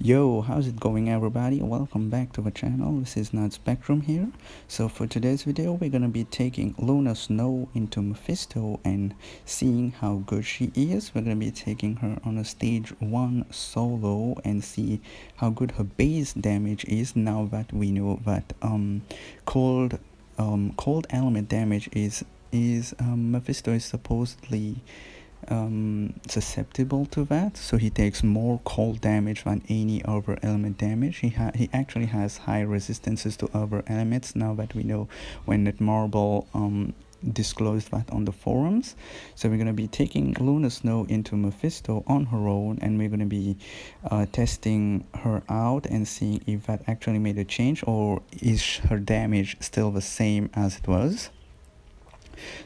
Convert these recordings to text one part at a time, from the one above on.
Yo, how's it going everybody? Welcome back to the channel. This is Not Spectrum here. So for today's video, we're gonna be taking Luna Snow into Mephisto and seeing how good she is. We're gonna be taking her on a stage 1 solo and see how good her base damage is now that we know that cold cold element damage is Mephisto is supposedly susceptible to that, so he takes more cold damage than any other element damage. He actually has high resistances to other elements now that we know when that marble disclosed that on the forums. So we're going to be taking Luna Snow into Mephisto on her own, and we're going to be testing her out and seeing if that actually made a change, or is her damage still the same as it was.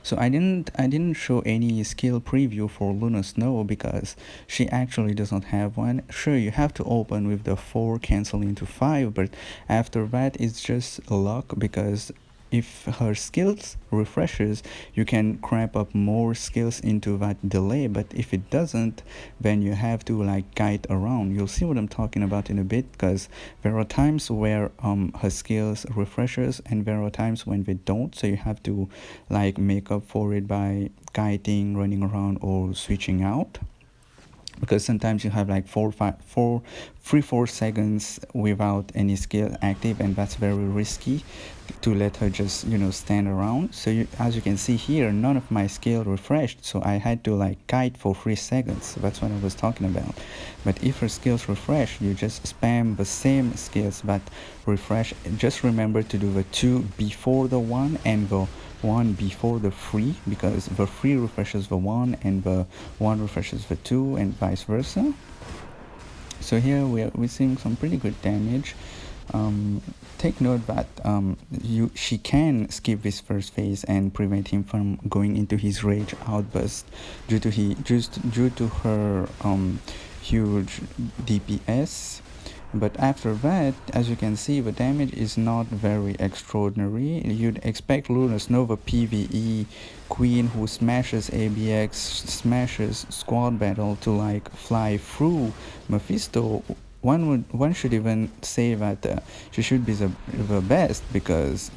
So I didn't show any skill preview for Luna Snow because she actually does not have one. Sure, you have to open with the 4 cancel into 5, but after that it's just luck, because if her skills refreshes, you can cramp up more skills into that delay, but if it doesn't, then you have to like guide around. You'll see what I'm talking about in a bit, because there are times where her skills refreshes and there are times when they don't, so you have to like make up for it by guiding, running around, or switching out, because sometimes you have like 4 seconds without any skill active, and that's very risky to let her just stand around. So as you can see here, none of my skill refreshed, so I had to like guide for 3 seconds. That's what I was talking about. But if her skills refresh, you just spam the same skills that refresh. Just remember to do the 2 before the 1 and the 1 before the 3, because the 3 refreshes the 1 and the 1 refreshes the 2, and vice versa. So here we're seeing some pretty good damage. Take note that she can skip this first phase and prevent him from going into his rage outburst due to her huge DPS. But after that, as you can see, the damage is not very extraordinary. You'd expect Luna Snow, the PvE queen who smashes ABX, smashes squad battle, to like fly through Mephisto. One should even say that she should be the best, because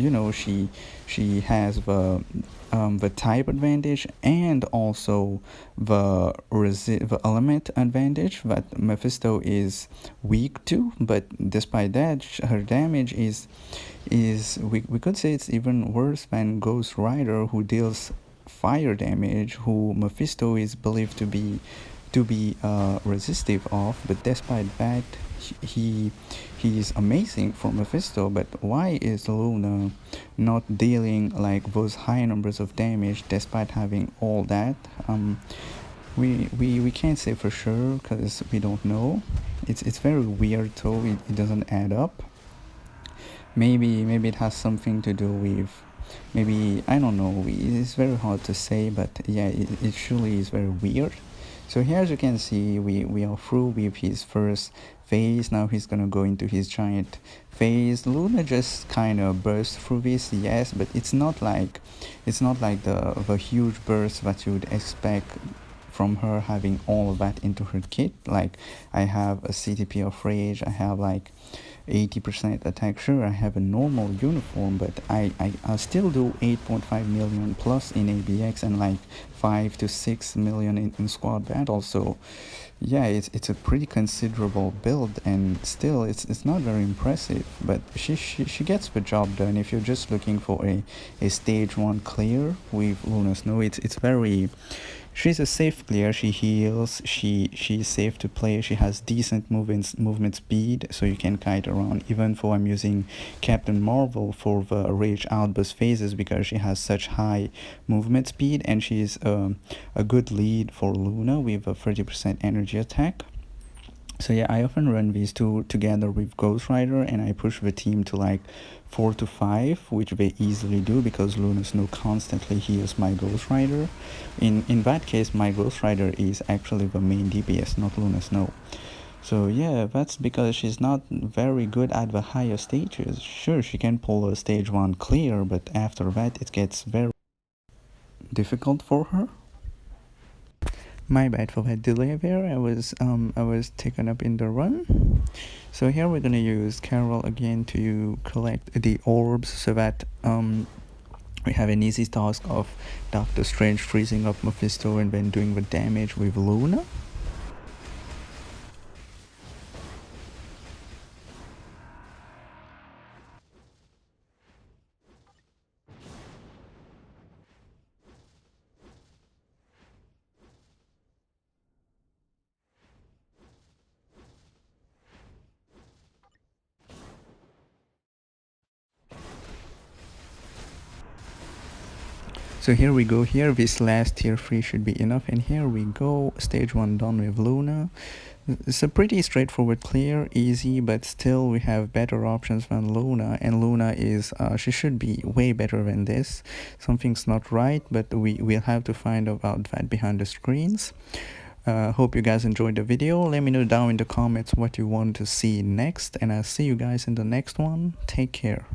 she has the type advantage and also the element advantage that Mephisto is weak to. But despite that, her damage is we could say it's even worse than Ghost Rider, who deals fire damage, who Mephisto is believed to be resistive of. But despite that, he is amazing for Mephisto. But why is Luna not dealing like those high numbers of damage despite having all that? We can't say for sure because we don't know. It's very weird, though. It doesn't add up. Maybe it has something to do with, maybe, I don't know, it's very hard to say, but yeah, it surely is very weird. So here, as you can see, we are through with his first phase. Now he's gonna go into his giant phase. Luna just kind of burst through this, yes, but it's not like the huge burst that you would expect from her having all of that into her kit. Like, I have a CTP of Rage, I have like 80% attack. Sure, I have a normal uniform, but I still do 8.5 million plus in ABX and like 5 to 6 million in squad battle. So yeah, it's a pretty considerable build, and still it's not very impressive, but she gets the job done. If you're just looking for a stage 1 clear with Luna Snow, it's very, she's a safe clear. She heals, she's safe to play, she has decent movement speed, so you can kite around. Even though I'm using Captain Marvel for the rage outburst phases, because she has such high movement speed, and she's a good lead for Luna with a 30% energy attack. So yeah, I often run these two together with Ghost Rider, and I push the team to like 4 to 5, which they easily do because Luna Snow constantly heals my Ghost Rider. In that case, my Ghost Rider is actually the main DPS, not Luna Snow. So yeah, that's because she's not very good at the higher stages. Sure, she can pull a stage 1 clear, but after that it gets very difficult for her. My bad for that delay there. I was taken up in the run. So here we're gonna use Carol again to collect the orbs so that we have an easy task of Doctor Strange freezing up Mephisto and then doing the damage with Luna. So here we go, here this last tier 3 should be enough, and here we go, stage 1 done with Luna. It's a pretty straightforward clear, easy, but still we have better options than Luna, and Luna is, she should be way better than this. Something's not right, but we'll have to find out that behind the screens. Hope you guys enjoyed the video. Let me know down in the comments what you want to see next, and I'll see you guys in the next one. Take care.